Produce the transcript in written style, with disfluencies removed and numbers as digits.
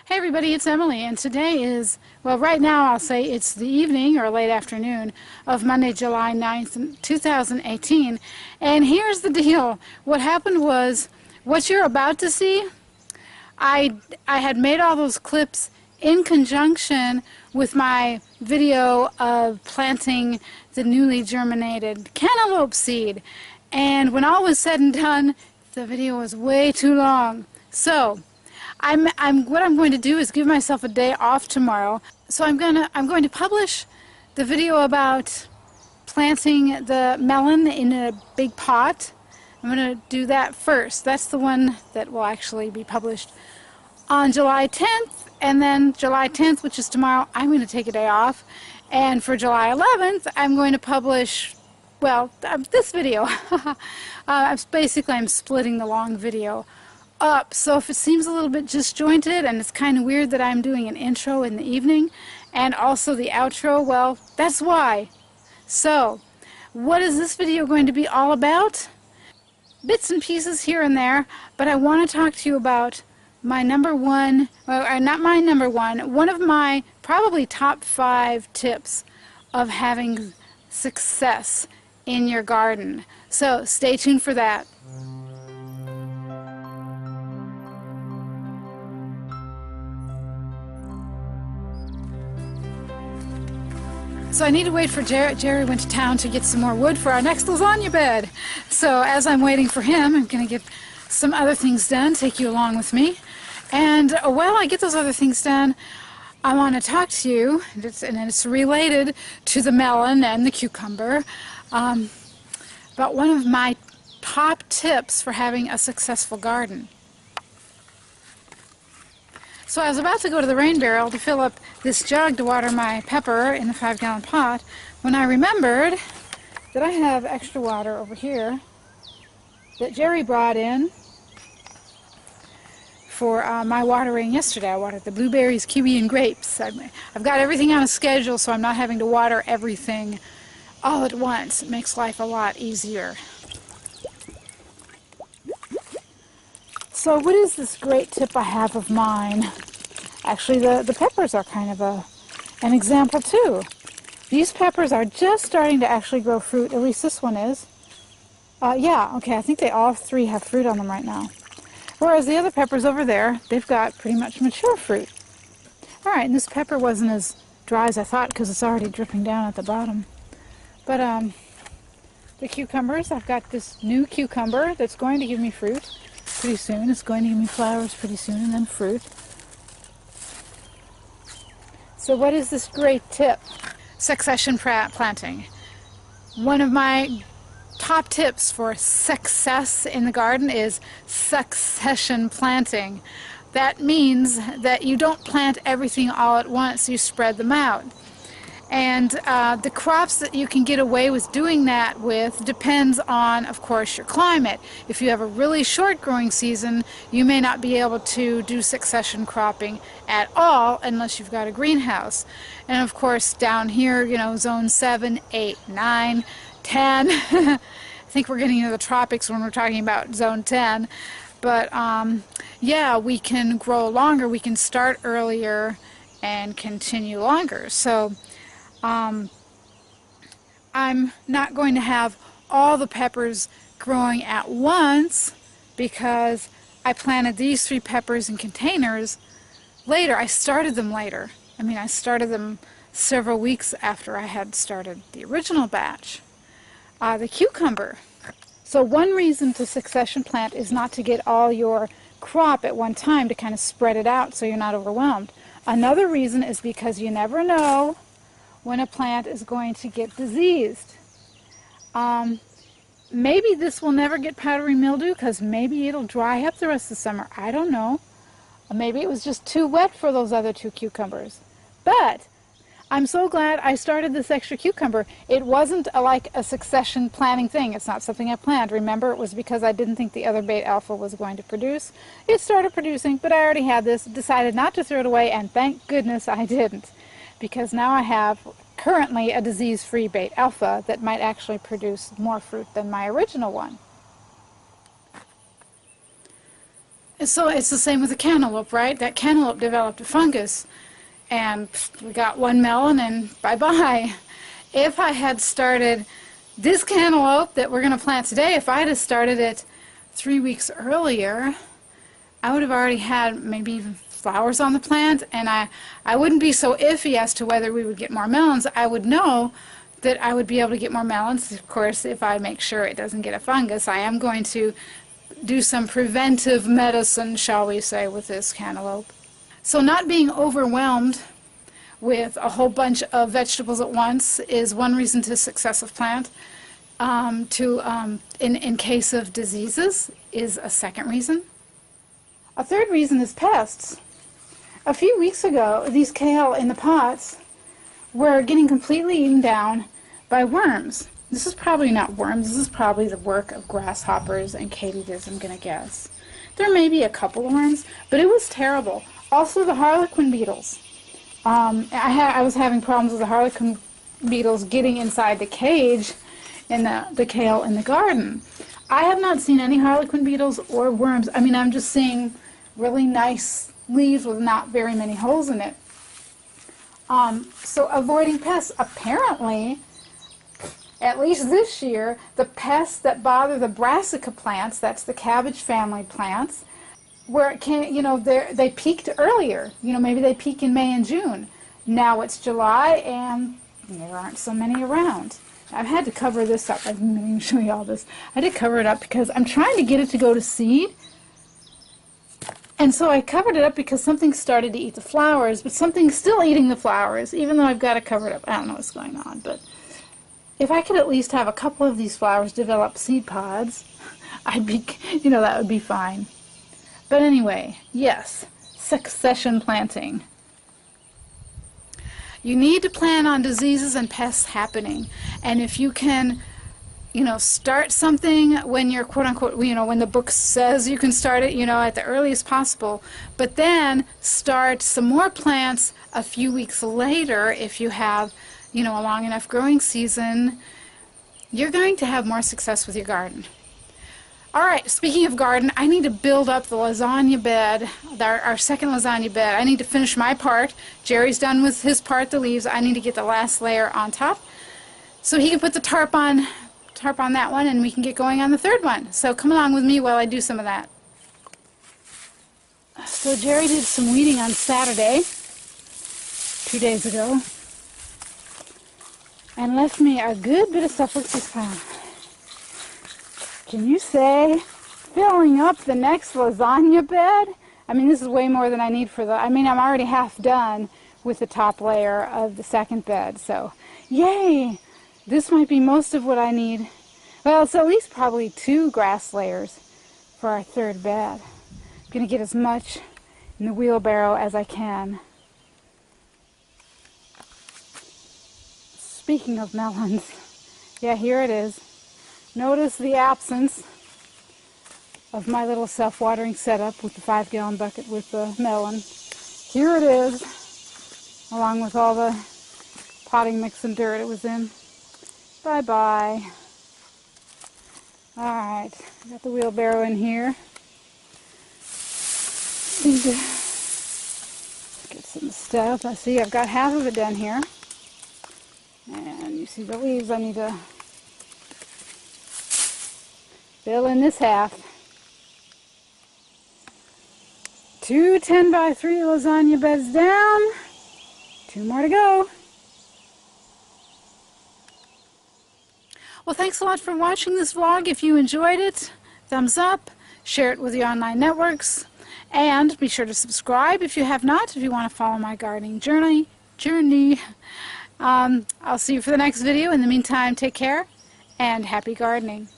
Hey everybody, it's Emily, and today is, well, right now I'll say it's the evening or late afternoon of Monday, July 9th, 2018. And here's the deal. What happened was, what you're about to see, I had made all those clips in conjunction with my video of planting the newly germinated cantaloupe seed. And when all was said and done, the video was way too long. So, what I'm going to do is give myself a day off tomorrow. So I'm going to publish the video about planting the melon in a big pot. I'm going to do that first. That's the one that will actually be published on July 10th, and then July 10th, which is tomorrow, I'm going to take a day off. And for July 11th, I'm going to publish, well, this video. I'm splitting the long video up, so if it seems a little bit disjointed and it's kind of weird that I'm doing an intro in the evening and also the outro, well, that's why. So, what is this video going to be all about? Bits and pieces here and there, but I want to talk to you about my number one, well, not my number one of my probably top 5 tips of having success in your garden. So, stay tuned for that. So I need to wait for Jerry. Jerry went to town to get some more wood for our next lasagna bed. So as I'm waiting for him, I'm going to get some other things done, take you along with me. And while I get those other things done, I want to talk to you, and it's related to the melon and the cucumber, about one of my top tips for having a successful garden. So I was about to go to the rain barrel to fill up this jug to water my pepper in the 5-gallon pot when I remembered that I have extra water over here that Jerry brought in for my watering yesterday. I watered the blueberries, kiwi, and grapes. I've got everything on a schedule, so I'm not having to water everything all at once. It makes life a lot easier. So what is this great tip I have of mine? Actually, the peppers are kind of an example too. These peppers are just starting to actually grow fruit, at least this one is. Yeah, okay, I think they all 3 have fruit on them right now. Whereas the other peppers over there, they've got pretty much mature fruit. Alright, and this pepper wasn't as dry as I thought because it's already dripping down at the bottom. But the cucumbers, I've got this new cucumber that's going to give me fruit pretty soon. It's going to give me flowers pretty soon and then fruit. So what is this great tip? Succession planting. One of my top tips for success in the garden is succession planting. That means that you don't plant everything all at once, you spread them out. And the crops that you can get away with doing that with depends on, of course, your climate. If you have a really short growing season, you may not be able to do succession cropping at all unless you've got a greenhouse. And of course, down here, you know, zone 7, 8, 9, 10. I think we're getting into the tropics when we're talking about zone 10. But yeah, we can grow longer. We can start earlier and continue longer. So I'm not going to have all the peppers growing at once because I planted these 3 peppers in containers later. I started them later. I mean, I started them several weeks after I had started the original batch. The cucumber. So one reason to succession plant is not to get all your crop at one time, to kind of spread it out so you're not overwhelmed. Another reason is because you never know when a plant is going to get diseased. Maybe this will never get powdery mildew because maybe it'll dry up the rest of the summer. I don't know. Maybe it was just too wet for those other 2 cucumbers. But I'm so glad I started this extra cucumber. It wasn't like a succession planting thing. It's not something I planned. Remember, it was because I didn't think the other bait alpha was going to produce. It started producing, but I already had this, decided not to throw it away, and thank goodness I didn't. Because now I have currently a disease-free bait alpha that might actually produce more fruit than my original one. So it's the same with the cantaloupe, right? That cantaloupe developed a fungus, and we got one melon and bye-bye. If I had started this cantaloupe that we're going to plant today, if I had started it 3 weeks earlier, I would have already had maybe even flowers on the plant, and I wouldn't be so iffy as to whether we would get more melons. I would know that I would be able to get more melons. Of course, if I make sure it doesn't get a fungus, I am going to do some preventive medicine, shall we say, with this cantaloupe. So not being overwhelmed with a whole bunch of vegetables at once is one reason to success of plant. In case of diseases is a second reason. A third reason is pests. A few weeks ago, these kale in the pots were getting completely eaten down by worms. This is probably not worms, this is probably the work of grasshoppers and katydids, I'm going to guess. There may be a couple of worms, but it was terrible. Also the harlequin beetles. I was having problems with the harlequin beetles getting inside the cage in the kale in the garden. I have not seen any harlequin beetles or worms. I mean, I'm just seeing really nice leaves with not very many holes in it. So avoiding pests. Apparently, at least this year, the pests that bother the brassica plants, that's the cabbage family plants, where it can, they peaked earlier. Maybe they peak in May and June. Now it's July and there aren't so many around. I've had to cover this up. I'm going to show you all this. I did cover it up because I'm trying to get it to go to seed. And so I covered it up because something started to eat the flowers, but something's still eating the flowers, even though I've got it covered up. I don't know what's going on, but if I could at least have a couple of these flowers develop seed pods, I'd be, that would be fine. But anyway, yes, succession planting. You need to plan on diseases and pests happening. And if you can, start something when you're quote-unquote, when the book says you can start it, at the earliest possible, but then start some more plants a few weeks later if you have, a long enough growing season, you're going to have more success with your garden. All right, speaking of garden, I need to build up the lasagna bed, our second lasagna bed. I need to finish my part. Jerry's done with his part, the leaves. I need to get the last layer on top so he can put the tarp on that one and we can get going on the third one. So come along with me while I do some of that. So Jerry did some weeding on Saturday, 2 days ago, and left me a good bit of stuff. Look at this pile. Can you say filling up the next lasagna bed? I mean, this is way more than I need for I'm already half done with the top layer of the second bed, so yay! This might be most of what I need. Well, it's at least probably 2 grass layers for our third bed. I'm going to get as much in the wheelbarrow as I can. Speaking of melons, yeah, here it is. Notice the absence of my little self-watering setup with the 5-gallon bucket with the melon. Here it is, along with all the potting mix and dirt it was in. Bye-bye. Alright, I got the wheelbarrow in here. Need to get some stuff. I see I've got half of it done here. And you see the leaves, I need to fill in this half. 2 10x3 lasagna beds down. 2 more to go. Well, thanks a lot for watching this vlog. If you enjoyed it, thumbs up, share it with your online networks, and be sure to subscribe if you have not, if you want to follow my gardening journey. I'll see you for the next video. In the meantime, take care and happy gardening.